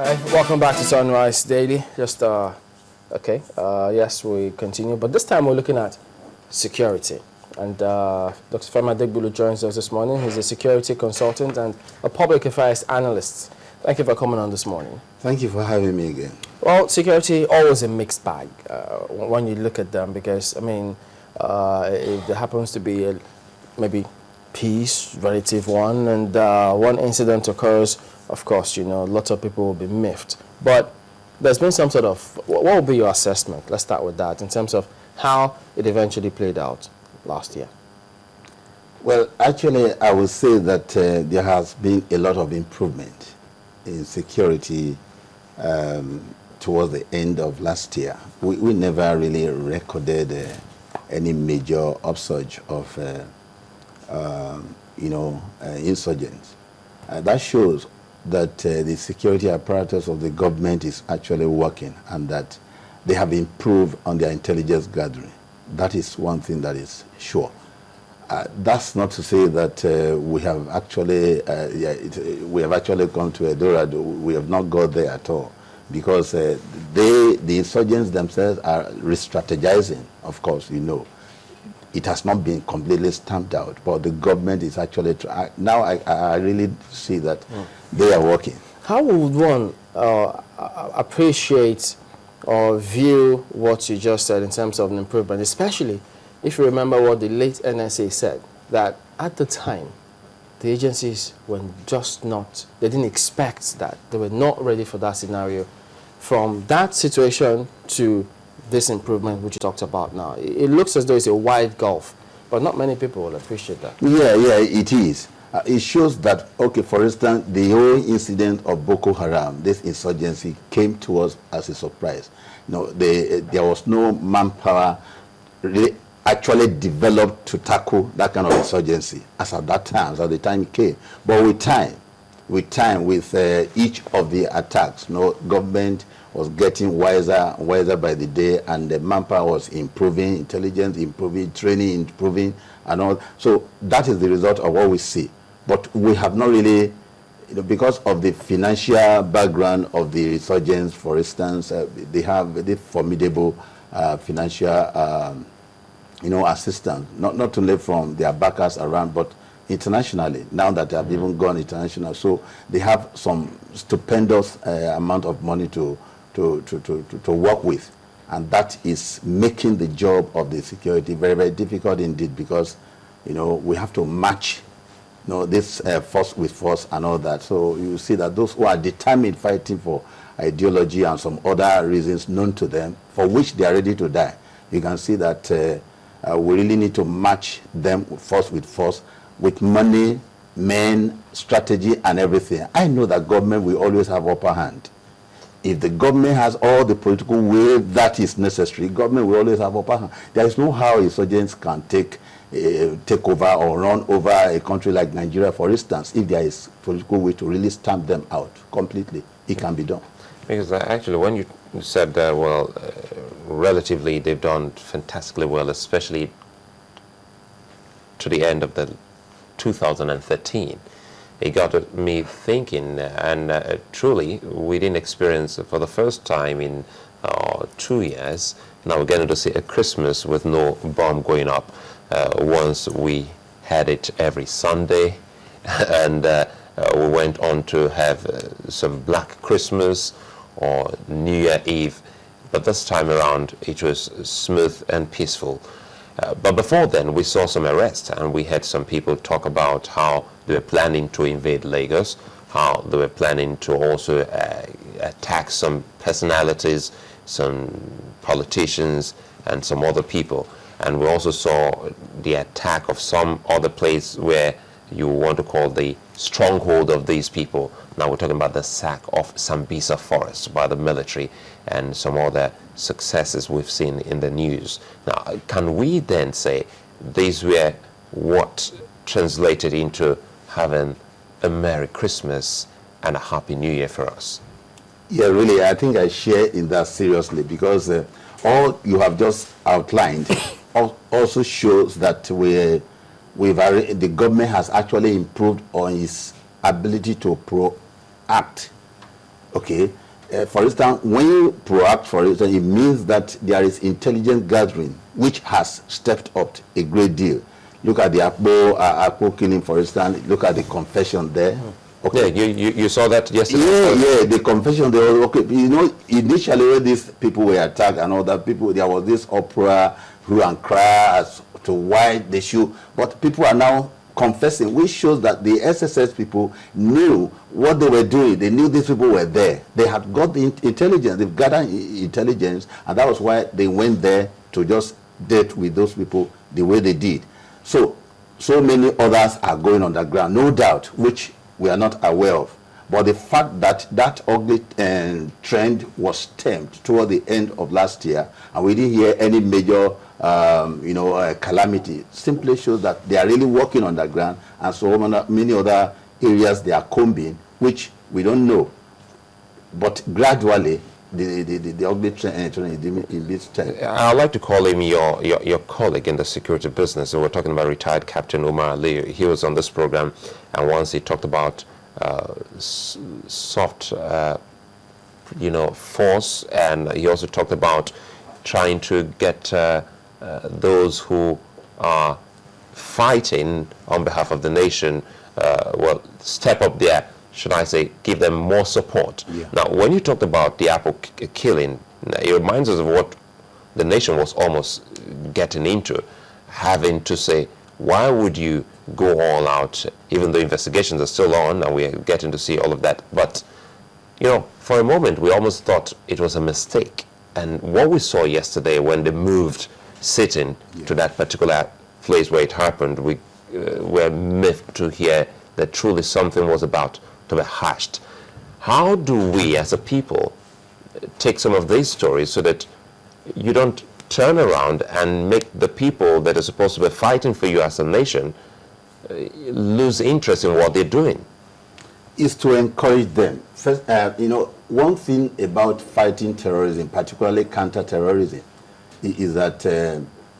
Hi, welcome back to Sunrise Daily. Yes, we continue, but this time we're looking at security. And Dr. Femi Adegbulu joins us this morning. He's a security consultant and a public affairs analyst. Thank you for coming on this morning. Thank you for having me again. Well, security always a mixed bag when you look at them, because if there happens to be maybe peace, relative one, and one incident occurs, of course, lots of people will be miffed. But there's been some sort of, what will be your assessment? Let's start with that, in terms of how it eventually played out last year. Well, actually, I would say that there has been a lot of improvement in security towards the end of last year. We never really recorded any major upsurge of insurgents. That shows that the security apparatus of the government is actually working, and that they have improved on their intelligence gathering. That is one thing that is sure. That's not to say that we have actually gone to Eldorado. We have not got there at all, because the insurgents themselves are re-strategizing. Of course, it has not been completely stamped out, but the government is actually now. I really see that they are working. How would one appreciate or view what you just said in terms of an improvement, especially if you remember what the late NSA said, that at the time, the agencies were just not, they didn't expect that. They were not ready for that scenario. From that situation to this improvement, which you talked about now, it looks as though it's a wide gulf, but not many people will appreciate that. Yeah, it is. It shows that, okay, for instance, the whole incident of Boko Haram, this insurgency, came to us as a surprise. There was no manpower really actually developed to tackle that kind of insurgency as at that time, as at the time it came. But with each of the attacks, government was getting wiser by the day, and the manpower was improving, intelligence improving, training improving, and all. So that is the result of what we see. But we have not really, because of the financial background of the insurgents, for instance, they have very formidable financial assistance, not only from their backers around, but internationally, now that they have even gone international. So they have some stupendous amount of money to work with. And that is making the job of the security very, very difficult indeed, because, we have to match, this force with force and all that. So you see that those who are determined fighting for ideology and some other reasons known to them, for which they are ready to die, you can see that we really need to match them force with force, with money, men, strategy, and everything. I know that government will always have upper hand. If the government has all the political will that is necessary, government will always have upper hand. There is no how insurgents can take over or run over a country like Nigeria, for instance. If there is political way to really stamp them out completely, it can be done. Because actually, when you said, relatively, they've done fantastically well, especially to the end of the 2013, it got me thinking, and truly, we didn't experience for the first time in 2 years. Now we're getting to see a Christmas with no bomb going up. Once we had it every Sunday, and we went on to have some Black Christmas or New Year Eve, but this time around it was smooth and peaceful. But before then, we saw some arrests, and we had some people talk about how they were planning to invade Lagos, how they were planning to also attack some personalities, some politicians, and some other people. And we also saw the attack of some other place where you want to call the stronghold of these people. Now we're talking about the sack of Sambisa Forest by the military and some other successes we've seen in the news. Now, can we then say these were what translated into having a Merry Christmas and a Happy New Year for us? Yeah, really, I think I share in that seriously, because all you have just outlined also shows that the government has actually improved on its ability to proact Okay. For instance, when you proact, for instance, it means that there is intelligence gathering, which has stepped up a great deal. Look at the Akpo killing, for instance. Look at the confession there. Okay. Yeah, you saw that yesterday. Yeah, the confession there. Okay, you know, initially when these people were attacked and all that, people, there was this uproar, hue and cry as to why they should. But people are now confessing, which shows that the SSS people knew what they were doing. They knew these people were there. They had got the intelligence. They've gathered intelligence, and that was why they went there to just date with those people the way they did. So many others are going underground, no doubt, which we are not aware of. But the fact that that ugly trend was stemmed toward the end of last year, and we didn't hear any major calamity, simply shows that they are really working underground, and so many other areas they are combing, which we don't know. But gradually, the ugly trend in this trend. I'd like to call him your colleague in the security business. So we're talking about retired Captain Umar Ali. He was on this program, and once he talked about soft, force, and he also talked about trying to get those who are fighting on behalf of the nation, step up there, should I say, give them more support. Yeah. Now, when you talked about the Apple killing, it reminds us of what the nation was almost getting into, having to say, why would you go all out, even though investigations are still on and we're getting to see all of that. But, for a moment, we almost thought it was a mistake. And what we saw yesterday when they moved sitting to that particular place where it happened, we were miffed to hear that truly something was about to be hashed. How do we as a people take some of these stories so that you don't turn around and make the people that are supposed to be fighting for you as a nation lose interest in what they're doing? Is to encourage them. First, one thing about fighting terrorism, particularly counter-terrorism, is that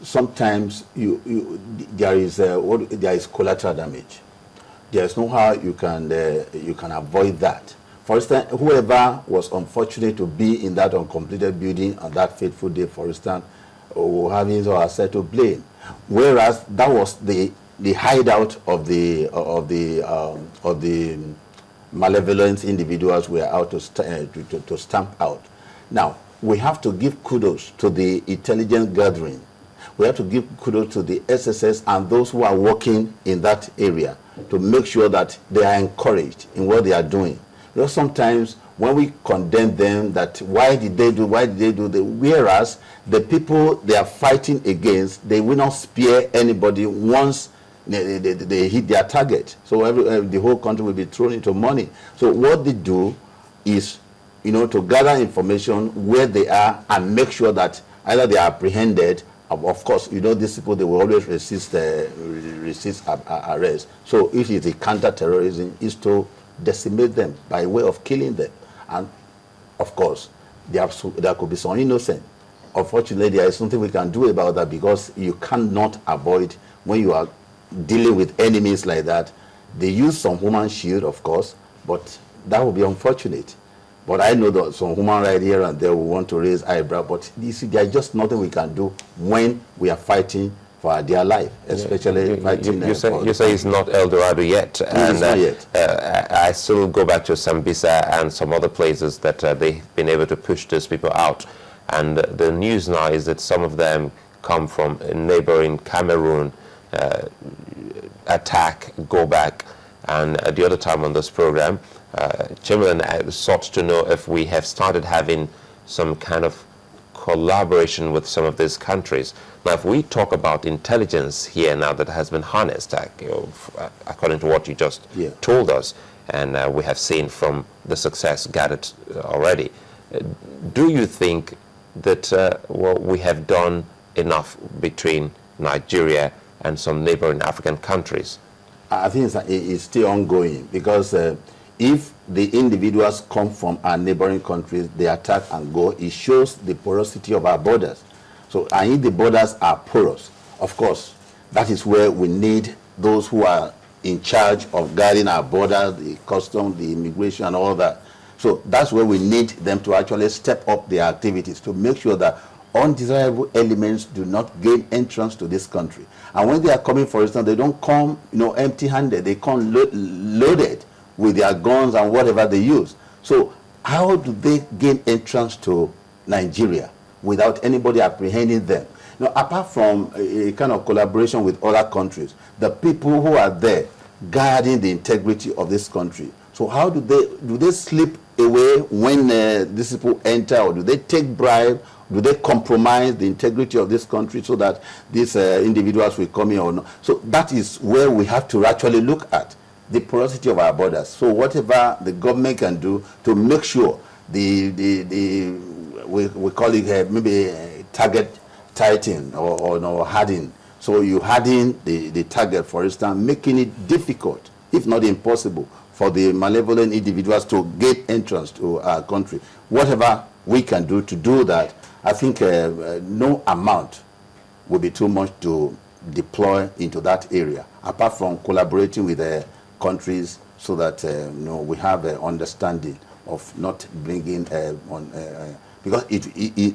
sometimes there is collateral damage. There is no how you can avoid that. For instance, whoever was unfortunate to be in that uncompleted building on that fateful day, for instance, will have his or herself to blame. Whereas that was the hideout of the malevolent individuals were out to stamp out. Now, we have to give kudos to the intelligence gathering. We have to give kudos to the SSS and those who are working in that area to make sure that they are encouraged in what they are doing. Because sometimes when we condemn them, that why did they do that, whereas the people they are fighting against, they will not spare anybody once they hit their target. So the whole country will be thrown into money. So what they do is, to gather information where they are and make sure that either they are apprehended. Of course, these people, they will always resist arrest. So if it's a counter-terrorism, is to decimate them by way of killing them. And of course, there could be some innocent. Unfortunately, there is something we can do about that, because you cannot avoid, when you are dealing with enemies like that, they use some human shield, of course, but that would be unfortunate. But I know that some human right here and there will want to raise eyebrow, but you see, there's just nothing we can do when we are fighting for their life, especially fighting. You say it's not Eldorado yet, and not yet. I still go back to Sambisa and some other places that they've been able to push these people out. And the news now is that some of them come from a neighboring Cameroon, attack, go back. And the other time on this program, Chamberlain sought to know if we have started having some kind of collaboration with some of these countries. Now, if we talk about intelligence here now that has been harnessed, according to what you just told us, and we have seen from the success gathered already, do you think that we have done enough between Nigeria and some neighboring African countries? I think it's still ongoing, because if the individuals come from our neighboring countries, they attack and go, it shows the porosity of our borders. So, and if the borders are porous, of course, that is where we need those who are in charge of guarding our borders, the customs, the immigration, and all that, So that's where we need them to actually step up their activities to make sure that undesirable elements do not gain entrance to this country. And when they are coming, for instance, they don't come, empty-handed. They come loaded with their guns and whatever they use. So how do they gain entrance to Nigeria without anybody apprehending them? Apart from a kind of collaboration with other countries, the people who are there guarding the integrity of this country. So how do they slip away when these people enter, or do they take bribe? Do they compromise the integrity of this country so that these individuals will come here or not? So that is where we have to actually look at the porosity of our borders. So whatever the government can do to make sure we call it maybe target tightening or hardening. So you harden the target, for instance, making it difficult, if not impossible, for the malevolent individuals to gain entrance to our country. Whatever we can do to do that, I think no amount will be too much to deploy into that area, apart from collaborating with countries so that we have an understanding of not bringing because it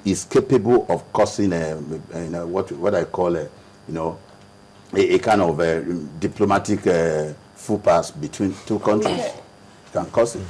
is capable of causing what I call a kind of diplomatic faux pas between two countries. It can cause it.